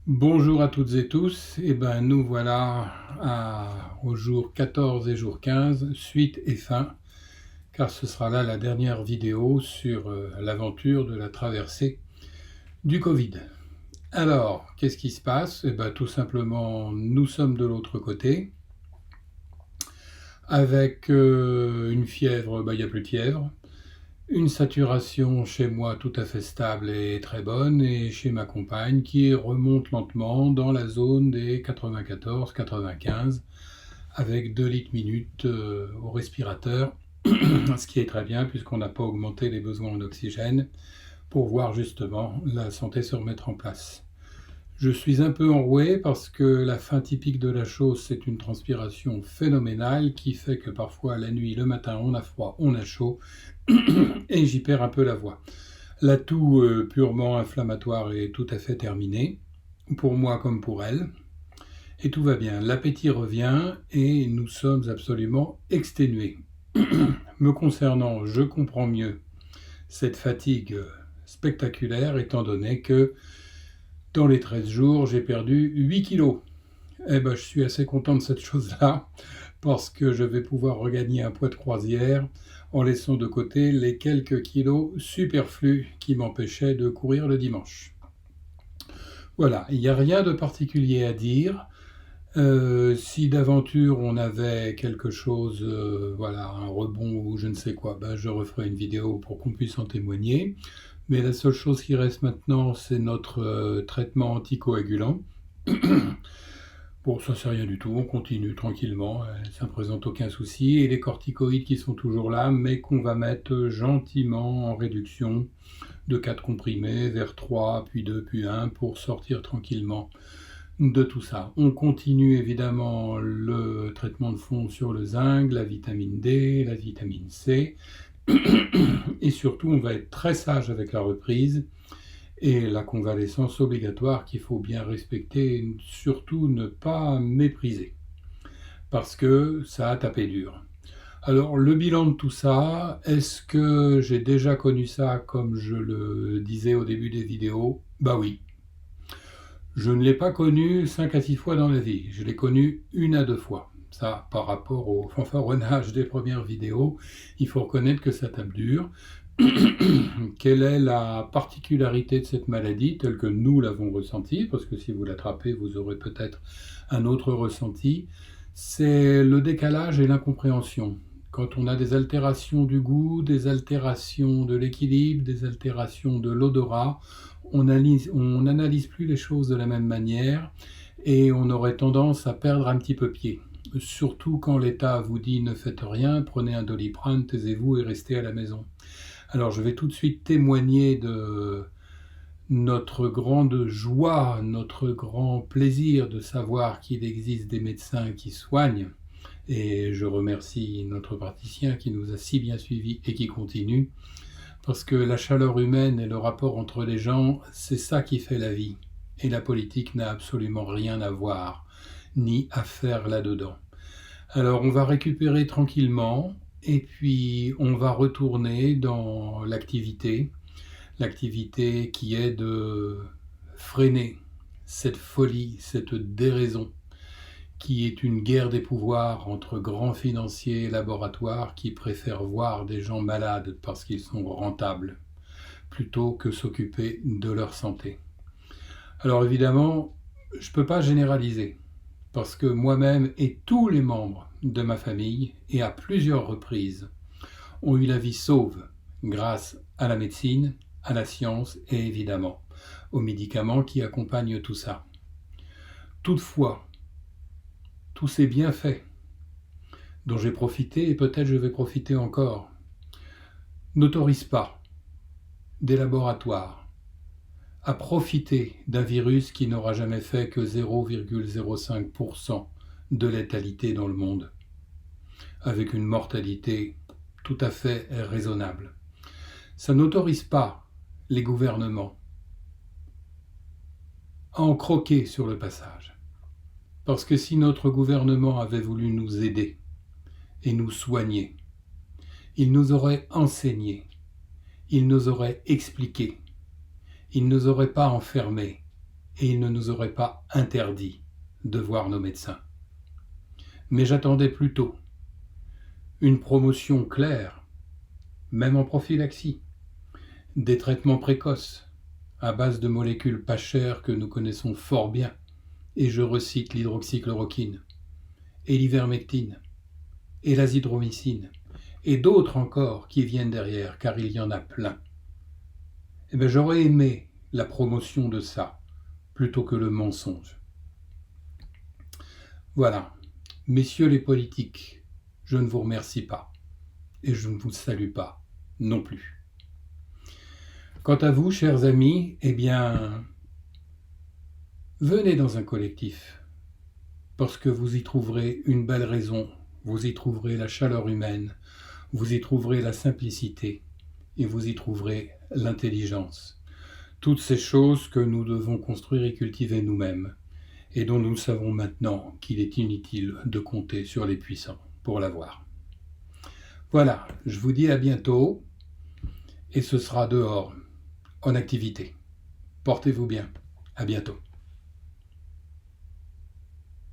Bonjour à toutes et tous, nous voilà au jour 14 et jour 15, suite et fin, car ce sera là la dernière vidéo sur l'aventure de la traversée du Covid. Alors, qu'est-ce qui se passe? Tout simplement, nous sommes de l'autre côté, avec une fièvre, il n'y a plus de fièvre, une saturation chez moi tout à fait stable et très bonne, et chez ma compagne qui remonte lentement dans la zone des 94-95 avec 2 litres minute au respirateur, ce qui est très bien puisqu'on n'a pas augmenté les besoins en oxygène pour voir justement la santé se remettre en place. Je suis un peu enroué parce que la fin typique de la chose, c'est une transpiration phénoménale qui fait que parfois la nuit, le matin, on a froid, on a chaud et j'y perds un peu la voix. La toux purement inflammatoire est tout à fait terminée, pour moi comme pour elle, et tout va bien. L'appétit revient et nous sommes absolument exténués. Me concernant, je comprends mieux cette fatigue spectaculaire étant donné que dans les 13 jours, j'ai perdu 8 kilos. Je suis assez content de cette chose-là parce que je vais pouvoir regagner un poids de croisière en laissant de côté les quelques kilos superflus qui m'empêchaient de courir le dimanche. Voilà, il n'y a rien de particulier à dire. Si d'aventure on avait quelque chose, un rebond ou je ne sais quoi, je referai une vidéo pour qu'on puisse en témoigner. Mais la seule chose qui reste maintenant, c'est notre traitement anticoagulant. Bon, ça c'est rien du tout, on continue tranquillement, ça ne présente aucun souci. Et les corticoïdes qui sont toujours là, mais qu'on va mettre gentiment en réduction de 4 comprimés vers 3, puis 2, puis 1 pour sortir tranquillement de tout ça. On continue évidemment le traitement de fond sur le zinc, la vitamine D, la vitamine C. Et surtout, on va être très sage avec la reprise et la convalescence obligatoire qu'il faut bien respecter et surtout ne pas mépriser parce que ça a tapé dur. Alors le bilan de tout ça, est-ce que j'ai déjà connu ça comme je le disais au début des vidéos? Bah oui. Je ne l'ai pas connu 5 à 6 fois dans la vie, je l'ai connu 1 à 2 fois. Ça, par rapport au fanfaronnage des premières vidéos, il faut reconnaître que ça tape dur. Quelle est la particularité de cette maladie telle que nous l'avons ressentie? Parce que si vous l'attrapez, vous aurez peut-être un autre ressenti. C'est le décalage et l'incompréhension. Quand on a des altérations du goût, des altérations de l'équilibre, des altérations de l'odorat, on n'analyse plus les choses de la même manière et on aurait tendance à perdre un petit peu pied. Surtout quand l'État vous dit ne faites rien, prenez un Doliprane, taisez-vous et restez à la maison. Alors je vais tout de suite témoigner de notre grande joie, notre grand plaisir de savoir qu'il existe des médecins qui soignent. Et je remercie notre praticien qui nous a si bien suivis et qui continue. Parce que la chaleur humaine et le rapport entre les gens, c'est ça qui fait la vie. Et la politique n'a absolument rien à voir, ni à faire là-dedans. Alors on va récupérer tranquillement et puis on va retourner dans l'activité qui est de freiner cette folie, cette déraison, qui est une guerre des pouvoirs entre grands financiers et laboratoires qui préfèrent voir des gens malades parce qu'ils sont rentables, plutôt que s'occuper de leur santé. Alors évidemment, je ne peux pas généraliser, parce que moi-même et tous les membres de ma famille, et à plusieurs reprises, ont eu la vie sauve grâce à la médecine, à la science et évidemment aux médicaments qui accompagnent tout ça. Toutefois, tous ces bienfaits dont j'ai profité et peut-être je vais profiter encore n'autorisent pas des laboratoires à profiter d'un virus qui n'aura jamais fait que 0,05% de létalité dans le monde, avec une mortalité tout à fait raisonnable. Ça n'autorise pas les gouvernements à en croquer sur le passage. Parce que si notre gouvernement avait voulu nous aider et nous soigner, il nous aurait enseigné, il nous aurait expliqué, il ne nous aurait pas enfermés et il ne nous aurait pas interdit de voir nos médecins. Mais j'attendais plutôt une promotion claire, même en prophylaxie, des traitements précoces à base de molécules pas chères que nous connaissons fort bien, et je recite l'hydroxychloroquine, et l'ivermectine, et l'azithromycine, et d'autres encore qui viennent derrière, car il y en a plein. Eh bien, j'aurais aimé la promotion de ça, plutôt que le mensonge. Voilà, messieurs les politiques, je ne vous remercie pas, et je ne vous salue pas non plus. Quant à vous, chers amis, eh bien, venez dans un collectif, parce que vous y trouverez une belle raison, vous y trouverez la chaleur humaine, vous y trouverez la simplicité, et vous y trouverez l'intelligence. Toutes ces choses que nous devons construire et cultiver nous-mêmes, et dont nous savons maintenant qu'il est inutile de compter sur les puissants pour l'avoir. Voilà, je vous dis à bientôt, et ce sera dehors, en activité. Portez-vous bien, à bientôt.